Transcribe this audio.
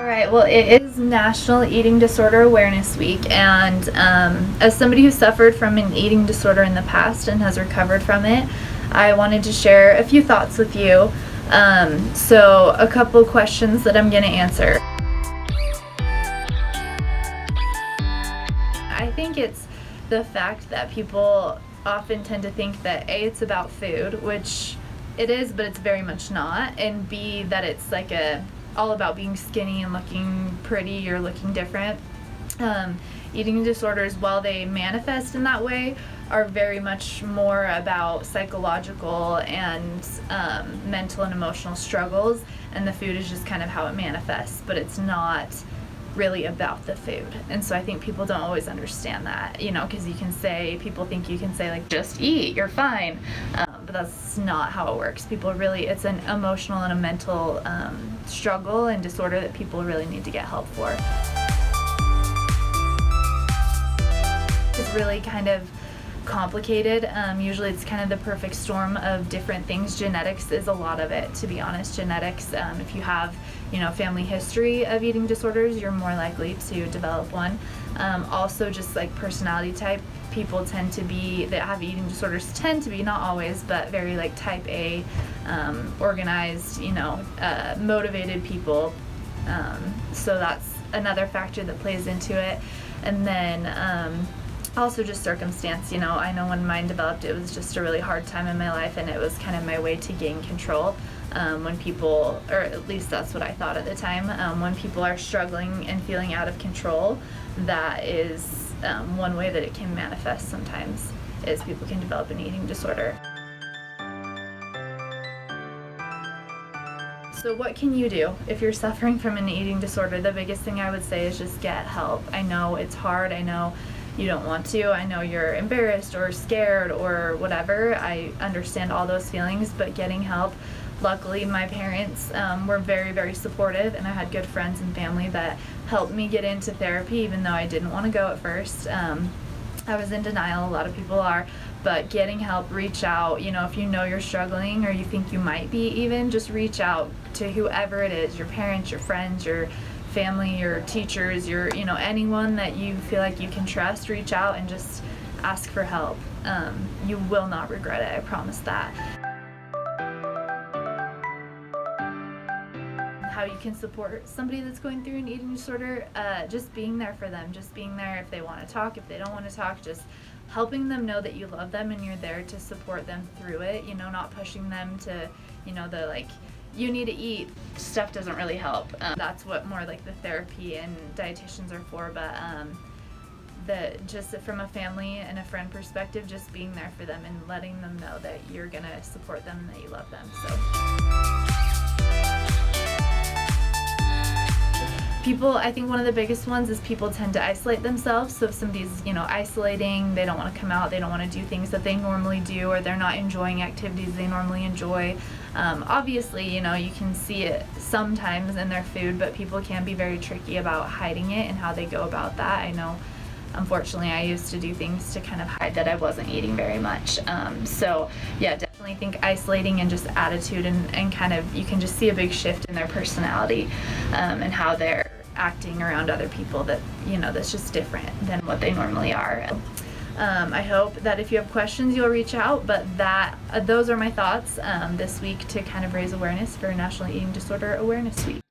Alright, well, it is National Eating Disorder Awareness Week, and as somebody who suffered from an eating disorder in the past and has recovered from it, I wanted to share a few thoughts with you. So a couple questions that I'm going to answer. I think it's the fact that people often tend to think that A, it's about food, which it is, but it's very much not, and B, that it's like all about being skinny and looking pretty or looking different. Eating disorders, while they manifest in that way, are very much more about psychological and mental and emotional struggles, and the food is just kind of how it manifests, but it's not really about the food. And so I think people don't always understand that, because people think you can say like, just eat, you're fine, but that's not how it works. It's an emotional and a mental struggle and disorder that people really need to get help for. It's really kind of complicated. Usually it's kind of the perfect storm of different things. Genetics is a lot of it, to be honest. Genetics, if you have family history of eating disorders, you're more likely to develop one. Also just like personality type, people that have eating disorders tend to be, not always, but very like type A, organized, motivated people. So that's another factor that plays into it. And then also just circumstance. I know when mine developed, it was just a really hard time in my life, and it was kind of my way to gain control. When people, or at least that's what I thought at the time, when people are struggling and feeling out of control, that is one way that it can manifest sometimes, is people can develop an eating disorder. So what can you do if you're suffering from an eating disorder? The biggest thing I would say is just get help. I know it's hard. I know you don't want to. I know you're embarrassed or scared or whatever. I understand all those feelings, but getting help. Luckily, my parents were very, very supportive, and I had good friends and family that helped me get into therapy, even though I didn't want to go at first. I was in denial, a lot of people are, but getting help, reach out. If you know you're struggling or you think you might be even, just reach out to whoever it is, your parents, your friends, your family, your teachers, anyone that you feel like you can trust. Reach out and just ask for help. You will not regret it, I promise that. How you can support somebody that's going through an eating disorder, just being there for them, just being there if they want to talk, if they don't want to talk, just helping them know that you love them and you're there to support them through it, not pushing them to, the like, you need to eat stuff doesn't really help. That's what more like the therapy and dietitians are for, but just from a family and a friend perspective, just being there for them and letting them know that you're gonna support them and that you love them. I think one of the biggest ones is people tend to isolate themselves. So if somebody's, isolating, they don't want to come out, they don't want to do things that they normally do, or they're not enjoying activities they normally enjoy. Obviously, you can see it sometimes in their food, but people can be very tricky about hiding it and how they go about that. I know, unfortunately, I used to do things to kind of hide that I wasn't eating very much. So yeah, definitely think isolating and just attitude and kind of, you can just see a big shift in their personality and how they're acting around other people that, that's just different than what they normally are. I hope that if you have questions, you'll reach out, but those are my thoughts this week to kind of raise awareness for National Eating Disorder Awareness Week.